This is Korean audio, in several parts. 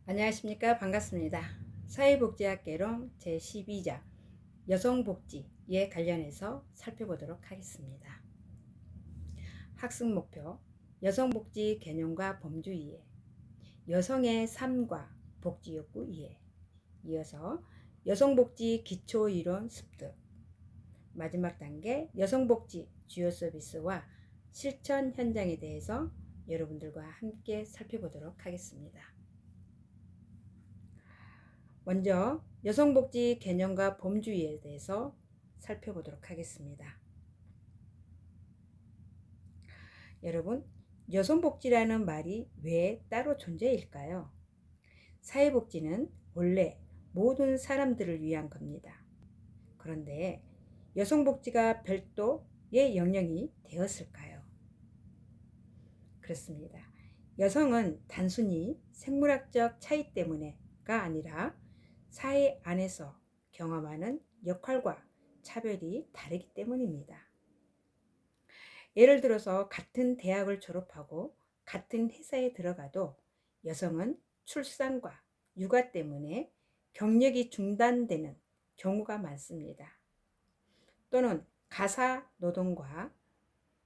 안녕하십니까. 반갑습니다. 사회복지학 개론 제12장 여성복지에 관련해서 살펴보도록 하겠습니다. 학습 목표 여성복지 개념과 범주 이해, 여성의 삶과 복지 욕구 이해, 이어서 여성복지 기초이론 습득, 마지막 단계 여성복지 주요 서비스와 실천 현장에 대해서 여러분들과 함께 살펴보도록 하겠습니다. 먼저 여성복지 개념과 범주에 대해서 살펴보도록 하겠습니다. 여러분, 여성복지라는 말이 왜 따로 존재일까요? 사회복지는 원래 모든 사람들을 위한 겁니다. 그런데 여성복지가 별도의 영역이 되었을까요? 그렇습니다. 여성은 단순히 생물학적 차이 때문에가 아니라 사회 안에서 경험하는 역할과 차별이 다르기 때문입니다. 예를 들어서 같은 대학을 졸업하고 같은 회사에 들어가도 여성은 출산과 육아 때문에 경력이 중단되는 경우가 많습니다. 또는 가사 노동과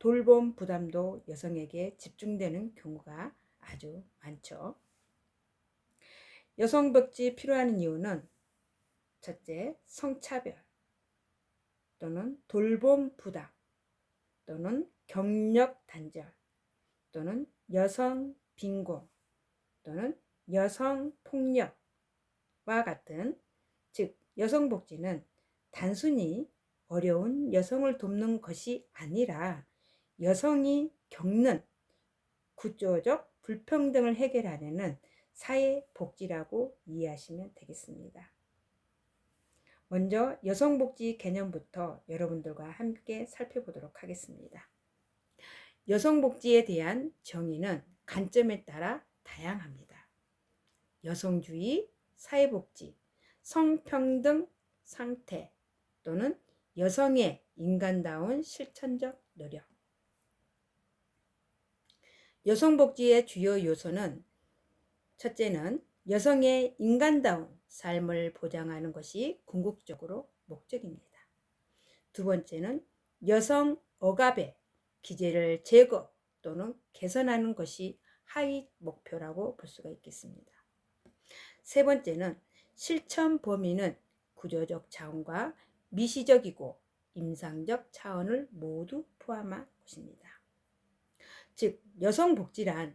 돌봄 부담도 여성에게 집중되는 경우가 아주 많죠. 여성복지 필요한 이유는 첫째, 성차별 또는 돌봄 부담 또는 경력 단절 또는 여성 빈곤 또는 여성 폭력과 같은, 즉 여성복지는 단순히 어려운 여성을 돕는 것이 아니라 여성이 겪는 구조적 불평등을 해결하려는 사회복지라고 이해하시면 되겠습니다. 먼저 여성복지 개념부터 여러분들과 함께 살펴보도록 하겠습니다. 여성복지에 대한 정의는 관점에 따라 다양합니다. 여성주의, 사회복지, 성평등 상태 또는 여성의 인간다운 실천적 노력. 여성복지의 주요 요소는 첫째는 여성의 인간다운 삶을 보장하는 것이 궁극적으로 목적입니다. 두 번째는 여성 억압의 기제를 제거 또는 개선하는 것이 하위 목표라고 볼 수가 있겠습니다. 세 번째는 실천 범위는 구조적 차원과 미시적이고 임상적 차원을 모두 포함한 것입니다. 즉 여성복지란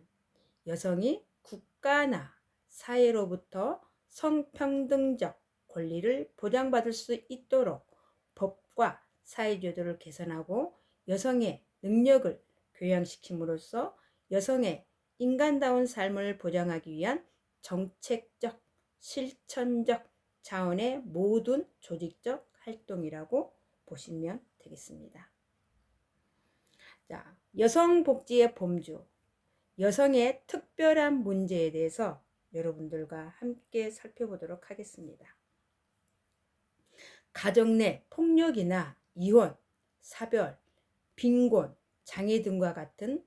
여성이 국가나 사회로부터 성평등적 권리를 보장받을 수 있도록 법과 사회제도를 개선하고 여성의 능력을 교양시킴으로써 여성의 인간다운 삶을 보장하기 위한 정책적, 실천적 차원의 모든 조직적 활동이라고 보시면 되겠습니다. 자, 여성복지의 범주, 여성의 특별한 문제에 대해서 여러분들과 함께 살펴보도록 하겠습니다. 가정 내 폭력이나 이혼, 사별, 빈곤, 장애 등과 같은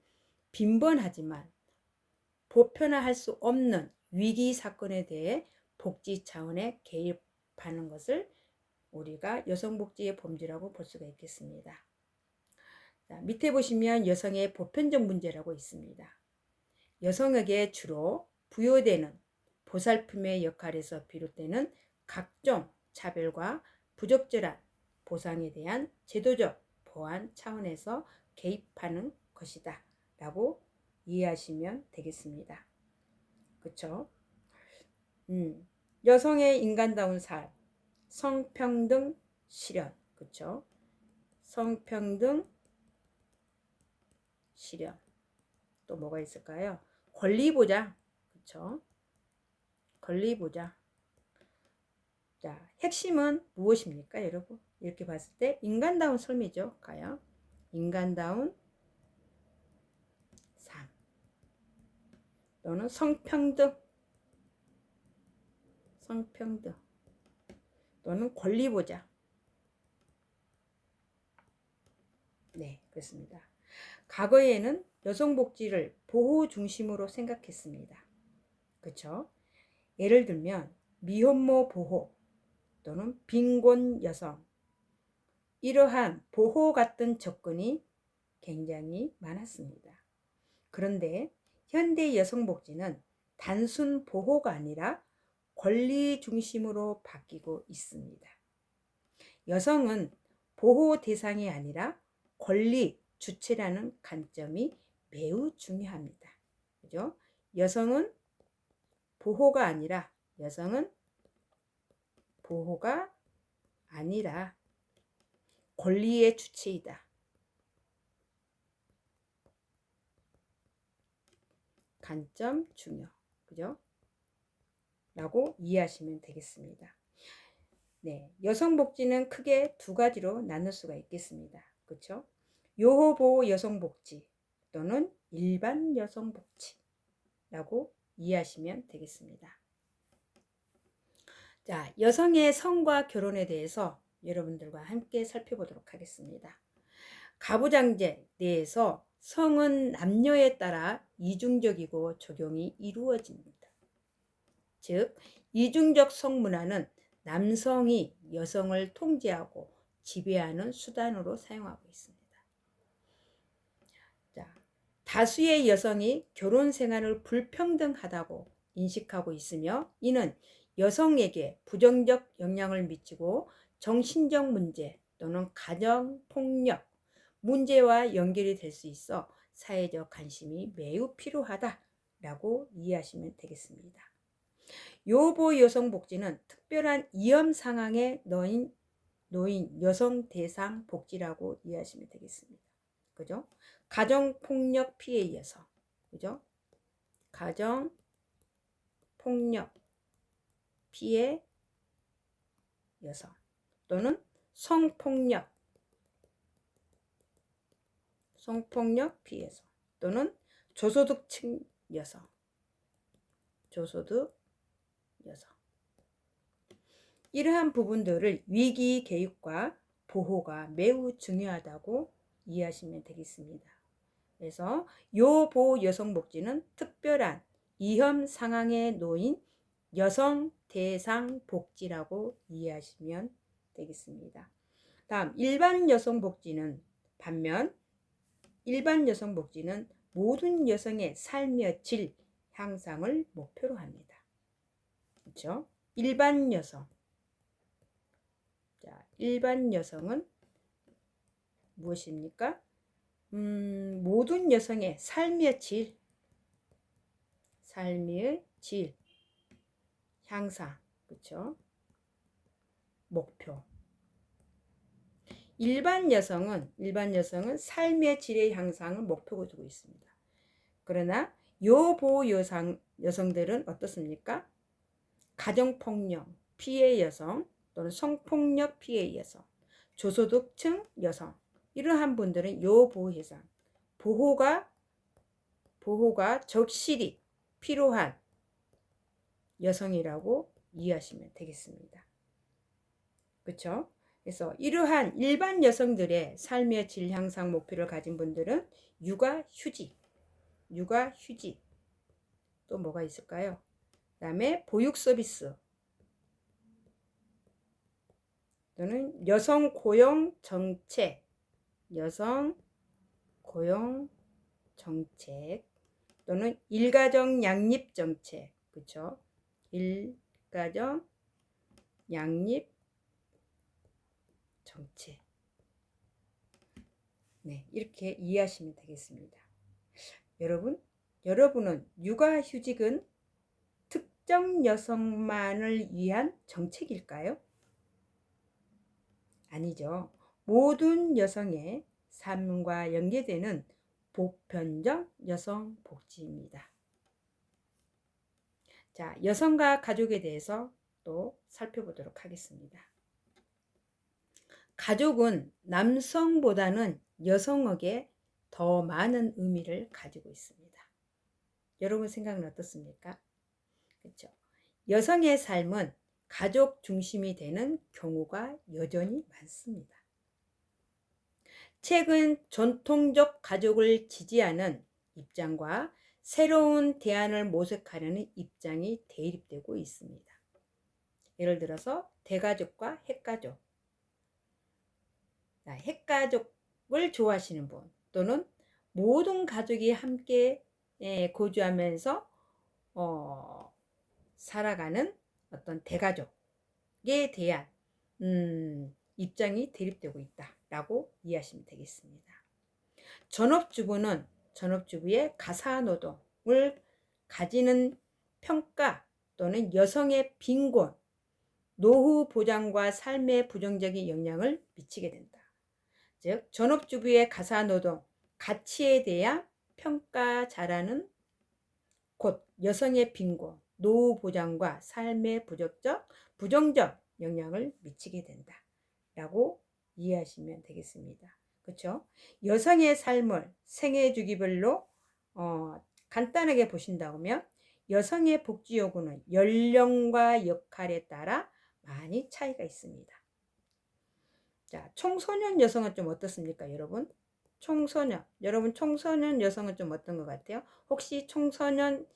빈번하지만 보편화할 수 없는 위기 사건에 대해 복지 차원에 개입하는 것을 우리가 여성복지의 범주라고 볼 수가 있겠습니다. 자, 밑에 보시면 여성의 보편적 문제라고 있습니다. 여성에게 주로 부여되는 보살핌의 역할에서 비롯되는 각종 차별과 부적절한 보상에 대한 제도적 보완 차원에서 개입하는 것이다 라고 이해하시면 되겠습니다. 그쵸? 여성의 인간다운 삶, 성평등 실현, 그쵸? 성평등 실현. 또 뭐가 있을까요? 권리보장, 그쵸? 권리보장. 자, 핵심은 무엇입니까, 여러분? 이렇게 봤을 때 인간다운 삶이죠. 가요. 인간다운 삶 또는 성평등 또는 권리보장. 네, 그렇습니다. 과거에는 여성복지를 보호 중심으로 생각했습니다. 그렇죠? 예를 들면 미혼모 보호 또는 빈곤 여성, 이러한 보호 같은 접근이 굉장히 많았습니다. 그런데 현대 여성복지는 단순 보호가 아니라 권리 중심으로 바뀌고 있습니다. 여성은 보호 대상이 아니라 권리 주체라는 관점이 매우 중요합니다. 그죠? 여성은 보호가 아니라 권리의 주체이다. 관점 중요. 그죠? 라고 이해하시면 되겠습니다. 네, 여성복지는 크게 두 가지로 나눌 수가 있겠습니다. 그렇죠? 요호보호 여성복지 또는 일반 여성복지라고 이해하시면 되겠습니다. 자, 여성의 성과 결혼에 대해서 여러분들과 함께 살펴보도록 하겠습니다. 가부장제 내에서 성은 남녀에 따라 이중적이고 적용이 이루어집니다. 즉, 이중적 성문화는 남성이 여성을 통제하고 지배하는 수단으로 사용하고 있습니다. 자, 다수의 여성이 결혼 생활을 불평등하다고 인식하고 있으며 이는 여성에게 부정적 영향을 미치고 정신적 문제 또는 가정폭력 문제와 연결이 될 수 있어 사회적 관심이 매우 필요하다라고 이해하시면 되겠습니다. 요보 여성복지는 특별한 위험 상황에 놓인 여성 대상 복지라고 이해하시면 되겠습니다. 그죠? 가정폭력 피해 여성, 그죠? 가정폭력 피해 여성 또는 성폭력 피해 여성 또는 저소득층 여성, 이러한 부분들을 위기 교육과 보호가 매우 중요하다고 이해하시면 되겠습니다. 그래서 요보호 여성복지는 특별한 위험 상황에 놓인 여성 대상 복지라고 이해하시면 되겠습니다. 다음 일반 여성복지는 모든 여성의 삶의 질 향상을 목표로 합니다. 그렇죠? 일반 여성. 자, 일반 여성은 무엇입니까? 모든 여성의 삶의 질 향상, 그렇죠? 목표. 일반 여성은 삶의 질의 향상을 목표로 두고 있습니다. 그러나 요보호 여성들은 어떻습니까? 가정폭력 피해 여성 또는 성폭력 피해 여성, 저소득층 여성, 이러한 분들은 요보호 여성, 보호가 적실히 필요한 여성이라고 이해하시면 되겠습니다. 그렇죠? 그래서 이러한 일반 여성들의 삶의 질 향상 목표를 가진 분들은 육아휴직, 또 뭐가 있을까요? 그 다음에 보육 서비스 또는 여성 고용 정책 또는 일가정 양립 정책, 그렇죠? 일가정 양립 정책. 네, 이렇게 이해하시면 되겠습니다. 여러분은 육아휴직은 특정 여성만을 위한 정책일까요? 아니죠. 모든 여성의 삶과 연계되는 보편적 여성 복지입니다. 자, 여성과 가족에 대해서 또 살펴보도록 하겠습니다. 가족은 남성보다는 여성에게 더 많은 의미를 가지고 있습니다. 여러분 생각은 어떻습니까? 그렇죠? 여성의 삶은 가족 중심이 되는 경우가 여전히 많습니다. 최근 전통적 가족을 지지하는 입장과 새로운 대안을 모색하려는 입장이 대립되고 있습니다. 예를 들어서 대가족과 핵가족, 핵가족을 좋아하시는 분, 또는 모든 가족이 함께 거주하면서 살아가는 어떤 대가족에 대한 입장이 대립되고 있다라고 이해하시면 되겠습니다. 전업주부의 가사노동을 가지는 평가 또는 여성의 빈곤, 노후 보장과 삶에 부정적인 영향을 미치게 된다. 즉, 전업주부의 가사노동 가치에 대한 평가자라는 곧 여성의 빈곤, 노후 보장과 삶에 부정적 영향을 미치게 된다 라고 이해하시면 되겠습니다. 그렇죠? 여성의 삶을 생애 주기별로 간단하게 보신다면 여성의 복지 요구는 연령과 역할에 따라 많이 차이가 있습니다. 자, 청소년 여성은 좀 어떻습니까, 여러분? 여러분 청소년 여성은 좀 어떤 것 같아요? 혹시 청소년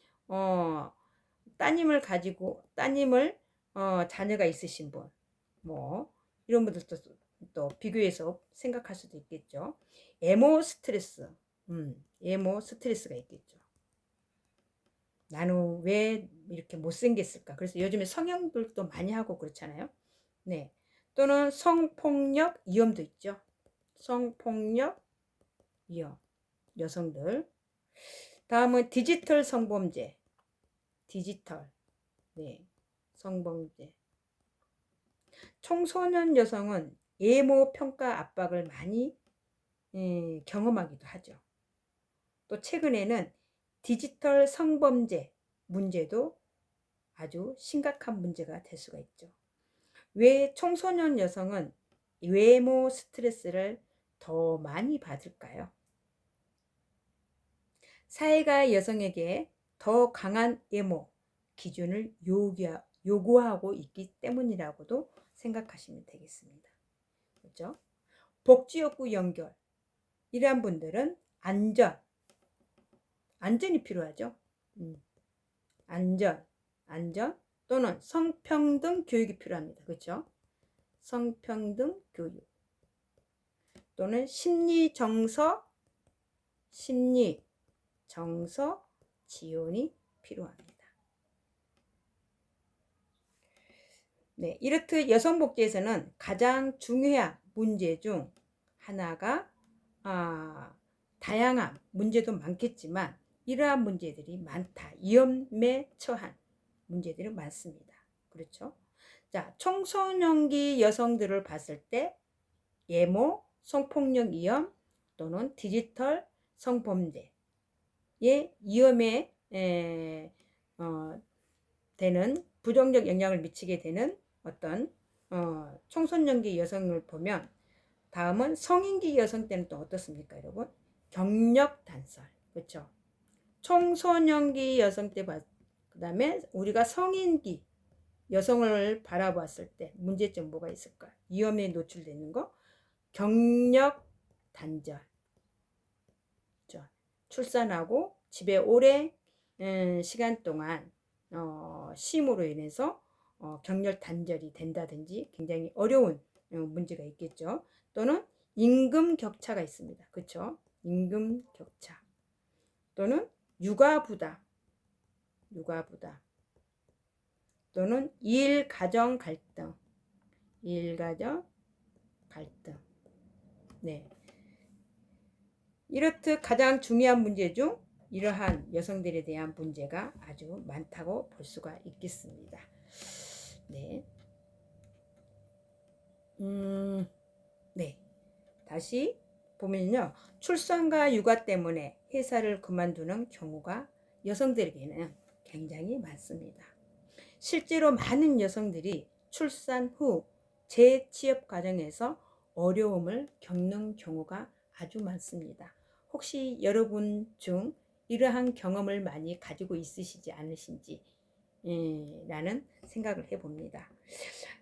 따님을 자녀가 있으신 분, 뭐 이런 분들도 또 비교해서 생각할 수도 있겠죠. 에모 스트레스가 있겠죠. 나는 왜 이렇게 못생겼을까? 그래서 요즘에 성형들도 많이 하고 그렇잖아요. 네. 또는 성폭력 위험도 있죠. 성폭력 위험, 여성들. 다음은 디지털 성범죄. 네, 성범죄. 청소년 여성은 외모 평가 압박을 많이 경험하기도 하죠. 또 최근에는 디지털 성범죄 문제도 아주 심각한 문제가 될 수가 있죠. 왜 청소년 여성은 외모 스트레스를 더 많이 받을까요? 사회가 여성에게 더 강한 외모 기준을 요구하고 있기 때문이라고도 생각하시면 되겠습니다. 그렇죠? 복지욕구 연결. 이러한 분들은 안전이 필요하죠. 안전 또는 성평등 교육이 필요합니다. 그렇죠? 성평등 교육 또는 심리 정서 지원이 필요합니다. 네, 이렇듯 여성 복지에서는 가장 중요한 문제 중 하나가 다양한 문제도 많겠지만 이러한 문제들이 많다. 위험에 처한 문제들이 많습니다. 그렇죠? 자, 청소년기 여성들을 봤을 때 예모, 성폭력 위험 또는 디지털 성범죄의 위험에 되는 부정적 영향을 미치게 되는 어떤 청소년기 여성을 보면 다음은 성인기 여성 때는 또 어떻습니까, 여러분? 경력 단절. 그렇죠? 청소년기 여성 때 그다음에 우리가 성인기 여성을 바라봤을 때 문제점 뭐가 있을까? 위험에 노출되는 거. 경력 단절. 그렇죠? 출산하고 집에 오래 시간 동안 쉼으로 인해서 경력 단절이 된다든지 굉장히 어려운 문제가 있겠죠. 또는 임금 격차가 있습니다. 그렇죠? 임금 격차. 또는 육아 부담. 또는 일 가정 갈등. 네. 이렇듯 가장 중요한 문제 중 이러한 여성들에 대한 문제가 아주 많다고 볼 수가 있겠습니다. 네. 네. 다시 보면요. 출산과 육아 때문에 회사를 그만두는 경우가 여성들에게는 굉장히 많습니다. 실제로 많은 여성들이 출산 후 재취업 과정에서 어려움을 겪는 경우가 아주 많습니다. 혹시 여러분 중 이러한 경험을 많이 가지고 있으시지 않으신지 라는 생각을 해봅니다.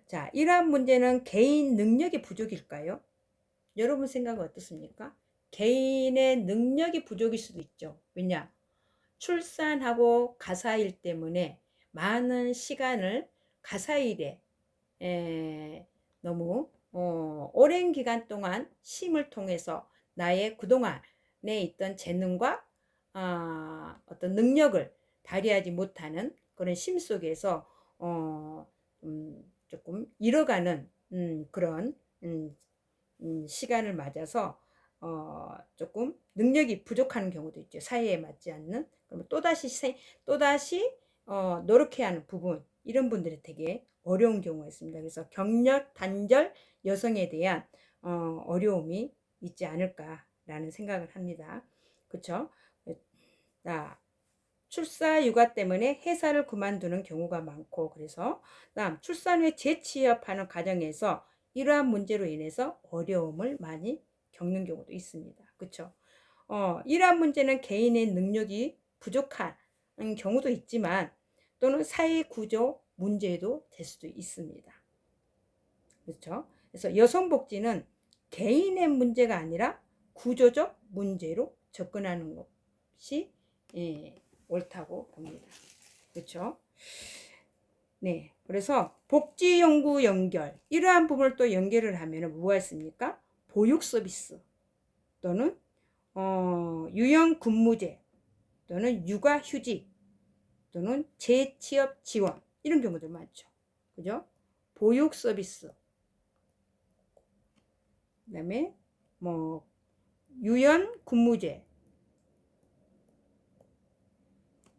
자, 이러한 문제는 개인 능력의 부족일까요? 여러분 생각은 어떻습니까? 개인의 능력이 부족일 수도 있죠. 왜냐? 출산하고 가사일 때문에 많은 시간을 가사일에 너무 오랜 기간 동안 쉼을 통해서 나의 그동안에 있던 재능과 어떤 능력을 발휘하지 못하는 그런 쉼 속에서 조금 잃어가는 그런 시간을 맞아서 조금 능력이 부족한 경우도 있죠. 사회에 맞지 않는. 그러면 또다시 노력해야 하는 부분, 이런 분들이 되게 어려운 경우가 있습니다. 그래서 경력 단절 여성에 대한 어려움이 있지 않을까라는 생각을 합니다. 그렇죠? 자, 출사 육아 때문에 회사를 그만두는 경우가 많고, 그래서 다음 출산 후에 재취업하는 가정에서 이러한 문제로 인해서 어려움을 많이 겪는 경우도 있습니다. 그렇죠? 이러한 문제는 개인의 능력이 부족한 경우도 있지만 또는 사회 구조 문제도 될 수도 있습니다. 그렇죠? 그래서 여성 복지는 개인의 문제가 아니라 구조적 문제로 접근하는 것이 옳다고 봅니다. 그렇죠? 네, 그래서 복지 연구 연결, 이러한 부분을 또 연결을 하면 뭐가 있습니까? 보육 서비스 또는 유연 근무제 또는 육아 휴직 또는 재취업 지원, 이런 경우들 많죠. 그죠? 보육 서비스, 그다음에 뭐 유연 근무제,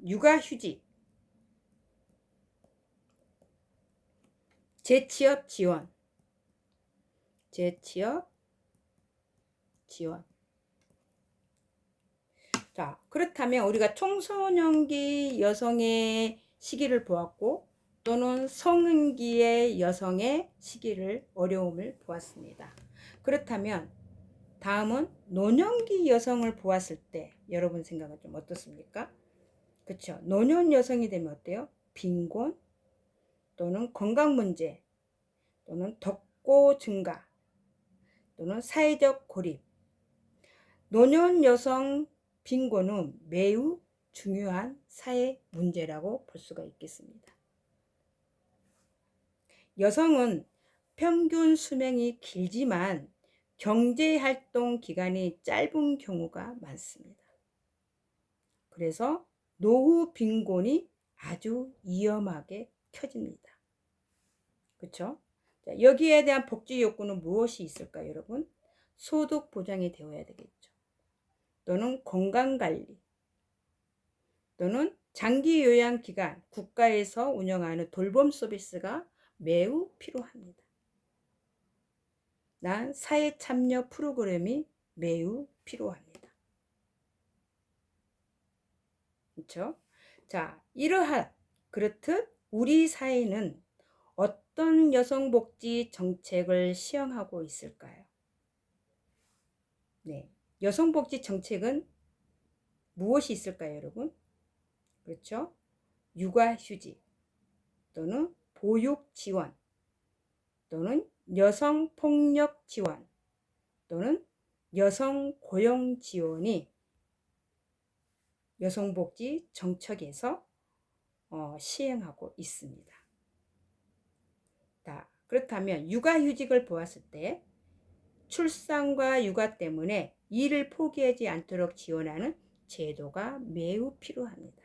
육아 휴직, 재취업 지원. 자, 그렇다면 우리가 청소년기 여성의 시기를 보았고 또는 성인기의 여성의 시기를 어려움을 보았습니다. 그렇다면 다음은 노년기 여성을 보았을 때 여러분 생각은 좀 어떻습니까? 그렇죠. 노년 여성이 되면 어때요? 빈곤 또는 건강 문제 또는 덕고 증가 또는 사회적 고립. 노년 여성 빈곤은 매우 중요한 사회 문제라고 볼 수가 있겠습니다. 여성은 평균 수명이 길지만 경제활동 기간이 짧은 경우가 많습니다. 그래서 노후 빈곤이 아주 위험하게 커집니다. 그렇죠? 여기에 대한 복지 욕구는 무엇이 있을까요, 여러분? 소득 보장이 되어야 되겠죠. 또는 건강관리 또는 장기 요양 기간 국가에서 운영하는 돌봄 서비스가 매우 필요합니다. 난 사회 참여 프로그램이 매우 필요합니다. 그렇죠? 자, 그렇듯 우리 사회는 어떤 여성복지 정책을 시행하고 있을까요? 네, 여성복지 정책은 무엇이 있을까요, 여러분? 그렇죠? 육아휴직 또는 보육 지원 또는 여성 폭력 지원 또는 여성 고용 지원이 여성복지 정책에서 시행하고 있습니다. 자, 그렇다면 육아휴직을 보았을 때 출산과 육아 때문에 일을 포기하지 않도록 지원하는 제도가 매우 필요합니다.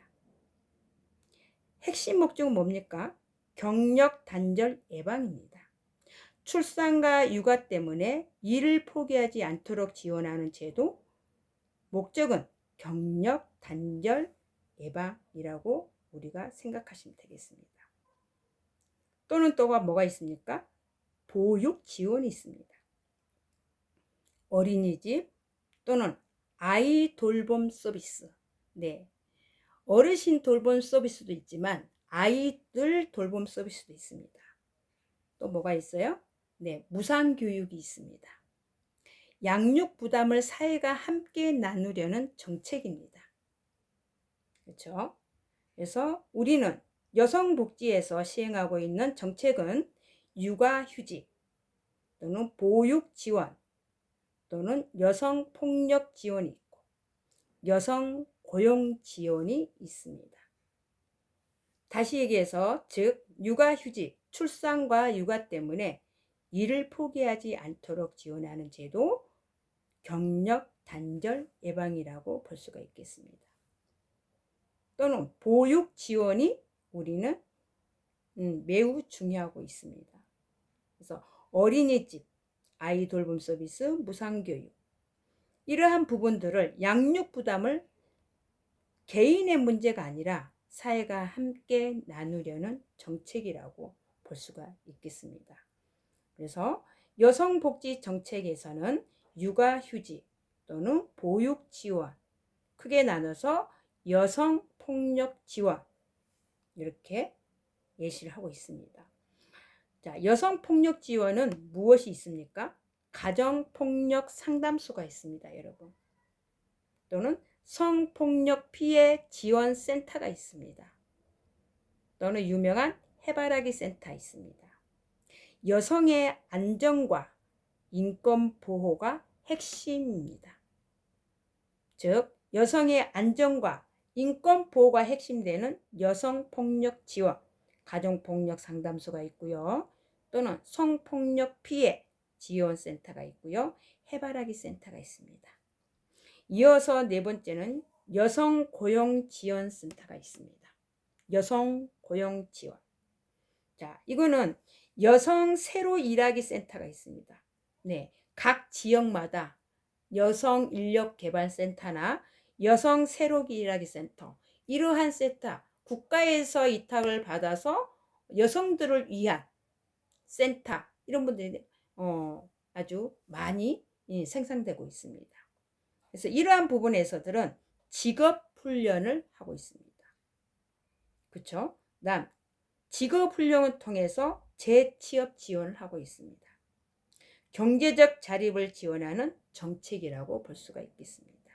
핵심 목적은 뭡니까? 경력 단절 예방입니다. 출산과 육아 때문에 일을 포기하지 않도록 지원하는 제도, 목적은 경력 단절 예방이라고 우리가 생각하시면 되겠습니다. 또는 또가 뭐가 있습니까? 보육 지원이 있습니다. 어린이집 또는 아이 돌봄 서비스. 네. 어르신 돌봄 서비스도 있지만 아이들 돌봄 서비스도 있습니다. 또 뭐가 있어요? 네, 무상 교육이 있습니다. 양육 부담을 사회가 함께 나누려는 정책입니다. 그렇죠? 그래서 우리는 여성복지에서 시행하고 있는 정책은 육아휴직 또는 보육 지원 또는 여성 폭력 지원이 있고 여성 고용 지원이 있습니다. 다시 얘기해서 즉 육아휴직, 출산과 육아 때문에 일을 포기하지 않도록 지원하는 제도, 경력 단절 예방이라고 볼 수가 있겠습니다. 또는 보육 지원이 우리는 매우 중요하고 있습니다. 그래서 어린이집, 아이 돌봄 서비스, 무상교육, 이러한 부분들을 양육 부담을 개인의 문제가 아니라 사회가 함께 나누려는 정책이라고 볼 수가 있겠습니다. 그래서 여성복지 정책에서는 육아휴직 또는 보육 지원, 크게 나눠서 여성폭력 지원, 이렇게 예시를 하고 있습니다. 자, 여성폭력 지원은 무엇이 있습니까? 가정폭력 상담소가 있습니다, 여러분. 또는 성폭력 피해 지원 센터가 있습니다. 또는 유명한 해바라기 센터 있습니다. 여성의 안전과 인권 보호가 핵심입니다. 즉 여성의 안전과 인권 보호가 핵심되는 여성폭력 지원, 가정폭력 상담소가 있고요. 또는 성폭력 피해 지원센터가 있고요. 해바라기 센터가 있습니다. 이어서 네 번째는 여성고용지원센터가 있습니다. 여성고용지원. 자, 이거는 여성 새로 일하기 센터가 있습니다. 네, 각 지역마다 여성 인력 개발 센터나 여성 새로 일하기 센터, 이러한 센터, 국가에서 위탁을 받아서 여성들을 위한 센터, 이런 분들이 아주 많이 생산되고 있습니다. 그래서 이러한 부분에서들은 직업 훈련을 하고 있습니다. 그렇죠? 다음 직업 훈련을 통해서 재취업 지원을 하고 있습니다. 경제적 자립을 지원하는 정책이라고 볼 수가 있겠습니다.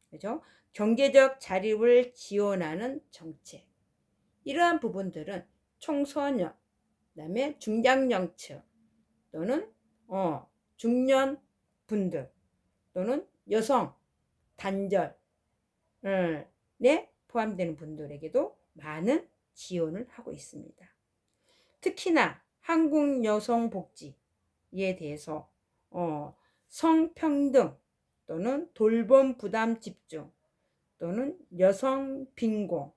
그죠? 경제적 자립을 지원하는 정책. 이러한 부분들은 청소년, 그다음에 중장년층 또는 중년 분들 또는 여성 단절에 포함되는 분들에게도 많은 지원을 하고 있습니다. 특히나 한국 여성복지에 대해서 성평등 또는 돌봄 부담 집중 또는 여성 빈곤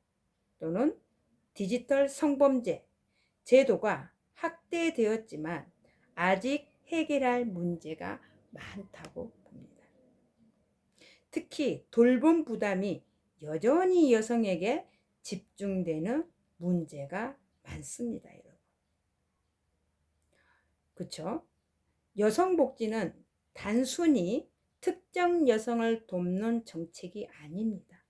또는 디지털 성범죄 제도가 확대되었지만 아직 해결할 문제가 많다고 봅니다. 특히 돌봄 부담이 여전히 여성에게 집중되는 문제가 많습니다, 여러분. 그렇죠? 여성복지는 단순히 특정 여성을 돕는 정책이 아닙니다.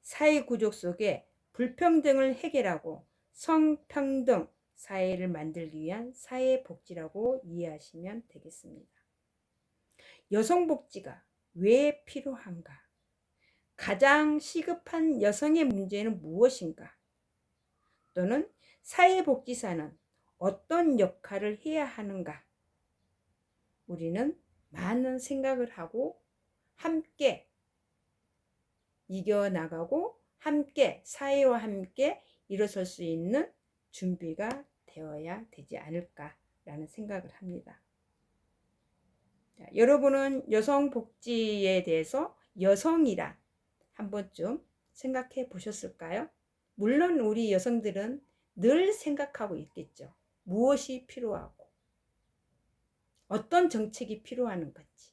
사회 구조 속에 불평등을 해결하고 성평등 사회를 만들기 위한 사회복지라고 이해하시면 되겠습니다. 여성복지가 왜 필요한가? 가장 시급한 여성의 문제는 무엇인가? 또는 사회복지사는 어떤 역할을 해야 하는가? 우리는 많은 생각을 하고 함께 이겨나가고 함께 사회와 함께 일어설 수 있는 준비가 되어야 되지 않을까라는 생각을 합니다. 자, 여러분은 여성복지에 대해서 여성이란 한 번쯤 생각해 보셨을까요? 물론 우리 여성들은 늘 생각하고 있겠죠. 무엇이 필요하고 어떤 정책이 필요한 건지.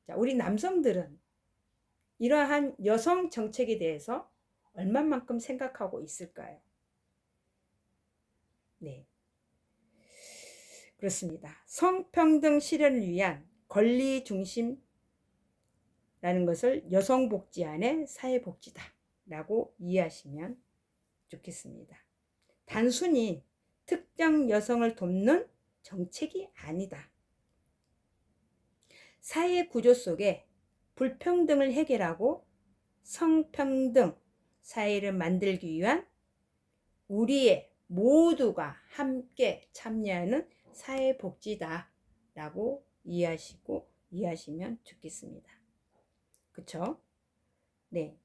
자, 우리 남성들은 이러한 여성 정책에 대해서 얼마만큼 생각하고 있을까요? 네, 그렇습니다. 성평등 실현을 위한 권리 중심라는 것을 여성복지 안에 사회복지다라고 이해하시면 좋겠습니다. 단순히 특정 여성을 돕는 정책이 아니다. 사회 구조 속에 불평등을 해결하고 성평등 사회를 만들기 위한 우리의 모두가 함께 참여하는 사회복지다라고 이해하시면 좋겠습니다. 그렇죠? 네.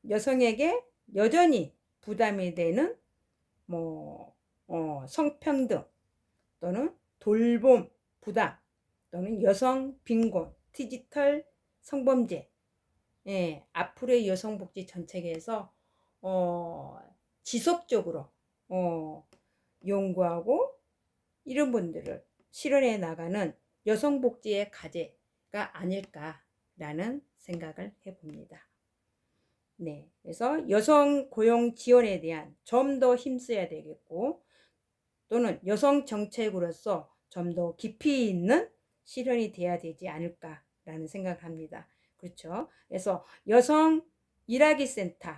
여성에게 여전히 부담이 되는 뭐 성평등 또는 돌봄 부담 또는 여성 빈곤, 디지털 성범죄, 예, 앞으로의 여성복지 정책에서 지속적으로 연구하고 이런 분들을 실현해 나가는 여성복지의 과제가 아닐까라는 생각을 해봅니다. 네, 그래서 여성 고용 지원에 대한 좀 더 힘써야 되겠고 또는 여성 정책으로서 좀 더 깊이 있는 실현이 돼야 되지 않을까라는 생각을 합니다. 그렇죠? 그래서 여성 일하기 센터에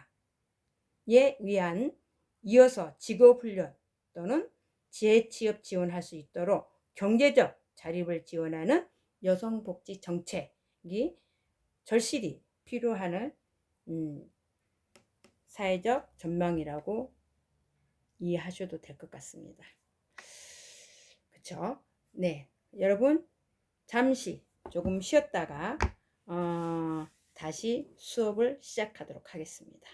의한 이어서 직업훈련 또는 재취업 지원할 수 있도록 경제적 자립을 지원하는 여성복지 정책이 절실히 필요한 사회적 전망이라고 이해하셔도 될 것 같습니다. 그쵸? 네, 여러분 잠시 조금 쉬었다가 다시 수업을 시작하도록 하겠습니다.